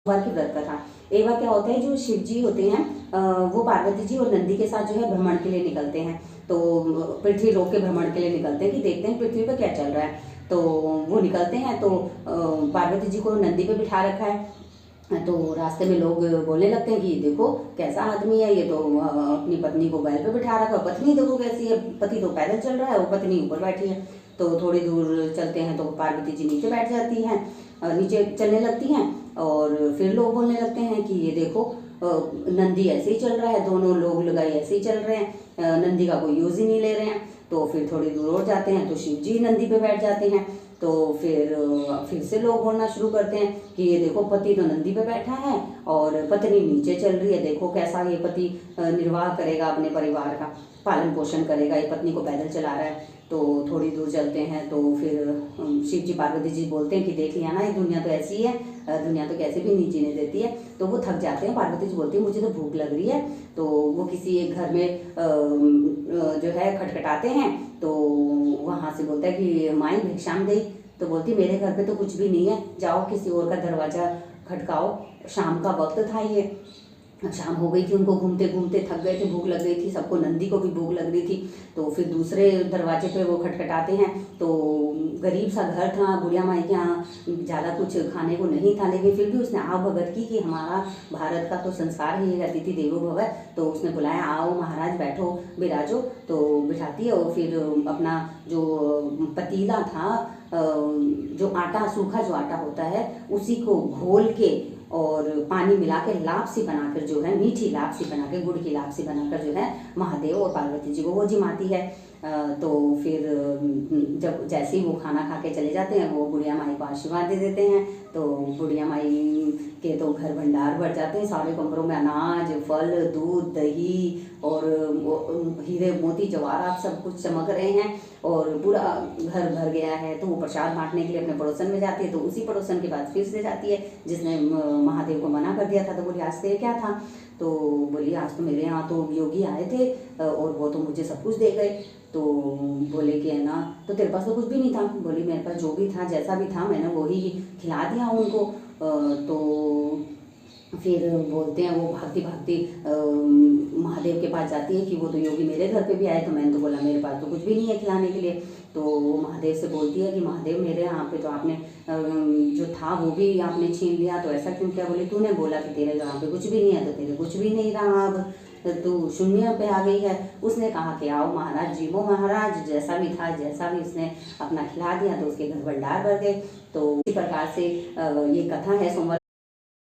बार की व्रत कथा। एक बार क्या होता है, जो शिव जी होते हैं वो पार्वती जी और नंदी के साथ जो है भ्रमण के लिए निकलते हैं। तो पृथ्वी लोक के भ्रमण के लिए निकलते हैं कि देखते हैं पृथ्वी पर क्या चल रहा है। तो वो निकलते हैं तो पार्वती जी को नंदी पे बिठा रखा है। तो रास्ते में लोग बोलने लगते हैं कि देखो कैसा आदमी है, ये तो अपनी पत्नी को बैल पे बिठा रखा है, पत्नी देखो कैसी है, पति तो पैदल चल रहा है और पत्नी ऊपर बैठी है। तो थोड़ी दूर चलते हैं तो पार्वती जी नीचे बैठ जाती हैं, नीचे चलने लगती हैं। और फिर लोग बोलने लगते हैं कि ये देखो नंदी ऐसे ही चल रहा है, दोनों लोग लगाई ऐसे ही चल रहे हैं, नंदी का कोई यूज़ ही नहीं ले रहे हैं। तो फिर थोड़ी दूर और जाते हैं तो शिव जी नंदी पे बैठ जाते हैं। तो फिर से लोग बोलना शुरू करते हैं कि ये देखो पति तो नंदी पे बैठा है और पत्नी नीचे चल रही है, देखो कैसा ये पति निर्वाह करेगा, अपने परिवार का पालन पोषण करेगा, ये पत्नी को पैदल चला रहा है। तो थोड़ी दूर चलते हैं तो फिर शिव जी पार्वती जी बोलते हैं कि देख लिया ना, ये दुनिया तो ऐसी है, दुनिया तो कैसे भी नहीं जीने देती है। तो वो थक जाते हैं, पार्वती जी बोलती है मुझे तो भूख लग रही है। तो वो किसी एक घर में जो है खटखटाते हैं। तो वहाँ से बोलता है कि माई भिक्षाम दे। तो बोलती मेरे घर पे तो कुछ भी नहीं है, जाओ किसी और का दरवाज़ा खटकाओ। शाम का वक्त था, ये शाम हो गई थी, उनको घूमते घूमते थक गए थे, भूख लग गई थी सबको, नंदी को भी भूख लग रही थी। तो फिर दूसरे दरवाजे पे वो खटखटाते हैं। तो गरीब सा घर था, बुढ़िया माई के यहाँ ज़्यादा कुछ खाने को नहीं था, लेकिन फिर भी उसने आव भगत की कि हमारा भारत का तो संस्कार है ये अतिथि देवो भव। तो उसने बुलाया, आओ महाराज बैठो विराजो। तो बिठाती है और फिर अपना जो पतीला था, जो आटा, सूखा जो आटा होता है उसी को घोल के और पानी मिला के लापसी बनाकर जो है, मीठी लापसी बना के, गुड़ की लापसी बनाकर जो है महादेव और पार्वती जी को वो जिमाती है। तो फिर जब जैसे ही वो खाना खा के चले जाते हैं, वो बुढ़िया माई को आशीर्वाद दे देते हैं। तो बुढ़िया माई के तो घर भंडार भर जाते हैं, सारे कमरों में अनाज, फल, दूध, दही और हीरे मोती जवाहरात सब कुछ चमक रहे हैं और पूरा घर भर गया है। तो वो प्रसाद बांटने के लिए अपने पड़ोसन में जाती है। तो उसी पड़ोसन के पास फिर से जाती है जिसने महादेव को मना कर दिया था। तो बोली आज तेरे क्या था? तो बोली आज तो मेरे यहाँ तो योगी आए थे और वो तो मुझे सब कुछ दे गए। तो बोले कि है ना, तो तेरे पास तो कुछ भी नहीं था? बोली मेरे पास जो भी था, जैसा भी था, मैंने वही खिला दिया उनको। तो फिर बोलते हैं, वो भागती भागती महादेव के पास जाती है कि वो तो योगी मेरे घर पे भी आए, तो मैंने तो बोला मेरे पास तो कुछ भी नहीं है खिलाने के लिए। तो वो महादेव से बोलती है कि महादेव मेरे यहाँ पे तो आपने जो था वो भी आपने छीन लिया, तो ऐसा क्यों किया? बोले तूने बोला कि तेरे यहाँ पे कुछ भी नहीं है, तो तेरे कुछ भी नहीं रहा, अब तू शून्य पे आ गई है। उसने कहा कि आओ महाराज जीवो महाराज, जैसा भी था, जैसा भी उसने अपना खिला दिया, तो उसके घर भंडार भर गए। तो इसी प्रकार से ये कथा है सोमवार।